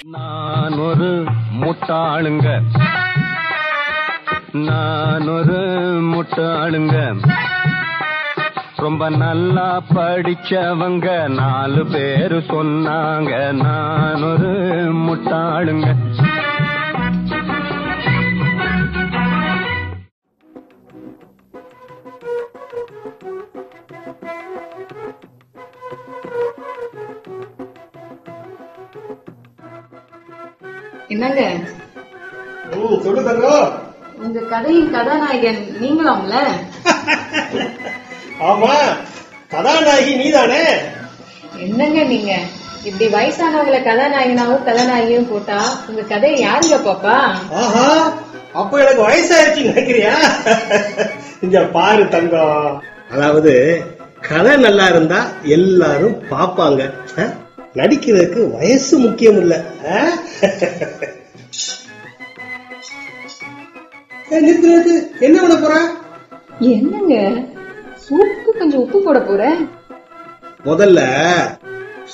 நான் ஒரு முட்டாளுங்க, நான் ஒரு முட்டாளுங்க, ரொம்ப நல்லா படிச்சவங்க 4 பேரு சொன்னாங்க. நான் ஒரு முட்டாளுங்க. என்னங்க சொல்லு தங்கம். உங்க கதையின் கதாநாயகன் நீங்களாம்ல? ஆமா, கதாநாயகி நீதானே. என்னங்க நீங்க இப்படி வயசானவங்களை கதாநாயகனாவும் கதாநாயகியும் போட்டா உங்க கதையை யாருங்க பாப்பா? ஆஹா, அப்ப எனக்கு வயசாயிருச்சு நினைக்கிறியா? இங்க பாரு தங்கம், அதாவது கதை நல்லா இருந்தா எல்லாரும் பாப்பாங்க. நடிக்கிறதுக்கு வயசு முக்கியம் இல்ல. நிறுத்து, என்ன பண்ண போற? என்னங்க சூப்புக்கு கொஞ்சம் உப்பு போட போற? முதல்ல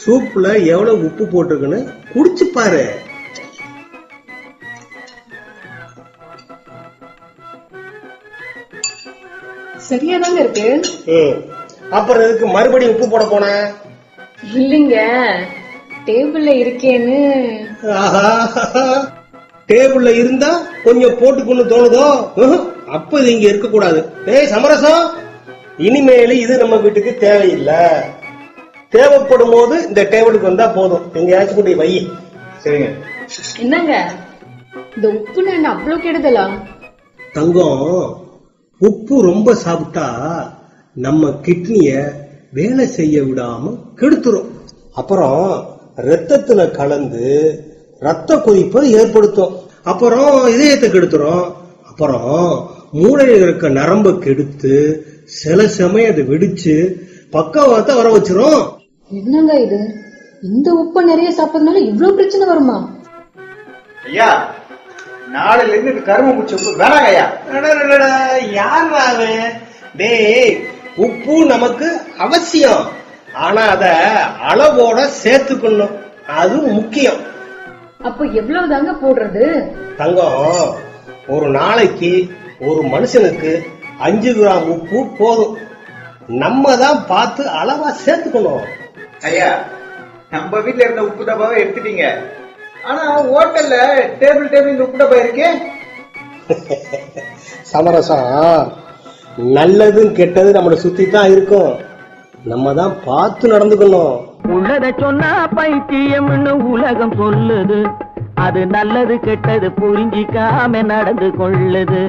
சூப்ல எவ்வளவு உப்பு போட்டிருக்குன்னு குடிச்சு பாரு. சரியாதாங்க இருக்கு. அப்புறம் இதுக்கு மறுபடியும் உப்பு போட போன? இல்லைங்க, டேபிள்ல இருக்கேன்னு. டேபிள்ல இருந்தா கொஞ்சம் போட்டுக்கொண்டு தோணுதோ? அப்ப இது இங்க இருக்க கூடாது. ஏய் சமரசம், இனிமேல இது நம்ம வீட்டுக்கு தேவையில்லை. தேவைப்படும் போது இந்த டேபிளுக்கு வந்தா போதும். எங்கயாச்சும் கூடிய வை. சரிங்க. என்னங்க இந்த உப்பு நான் அவ்வளவு கெடுதலா? தங்கம், உப்பு ரொம்ப சாப்பிட்டா நம்ம கிட்னிய வேலை செய்ய விடாம கெடுத்துரும். அப்புறம் ரத்தத்துல கலந்து ரத்த கொதிப்பை ஏற்படுத்தும். அப்புறம் இதயத்தை கெடுத்துரும். அப்புறம் மூளையில இருக்க நரம்ப கெடுத்து சில சமயம் அதை வெடிச்சு பக்கவாதத்தை வர வச்சிரும். என்னங்க இது, இந்த உப்பு நிறைய சாப்பிட்டதுனால இவ்வளவு பிரச்சனை வருமா? ஐயா, நாளைல இருந்து கரும்பு பூச்சி உப்பு வேணாங்க ஐயா. யாரு? டேய், உப்பு நமக்கு அவசியம், ஆனா அத அளவோட சேர்த்துக்கணும், அது முக்கியம். அப்ப எவ்வளவு தாங்க போடுறது? தங்கம், ஒரு நாளைக்கு ஒரு மனுஷனுக்கு 5 கிராம் உப்பு போதும். நம்ம தான் பார்த்து அளவா சேர்த்துக்கணும். ஐயா, நம்ம வீட்டுல இருந்த உப்பு டப்பாவை எடுத்துட்டீங்க, ஆனா ஹோட்டல்ல டேபிள் இந்த உப்பு டப்பா இருக்கே. சமரசம், நல்லதும் கெட்டது நம்மளை சுத்தி தான் இருக்கும். நம்ம தான் பார்த்து நடந்துக்கணும். உள்ளத சொன்னா பைத்தியம்னு உலகம் சொல்லுது, அது நல்லது கெட்டது புரிஞ்சிக்காம நடந்து கொள்ளுது.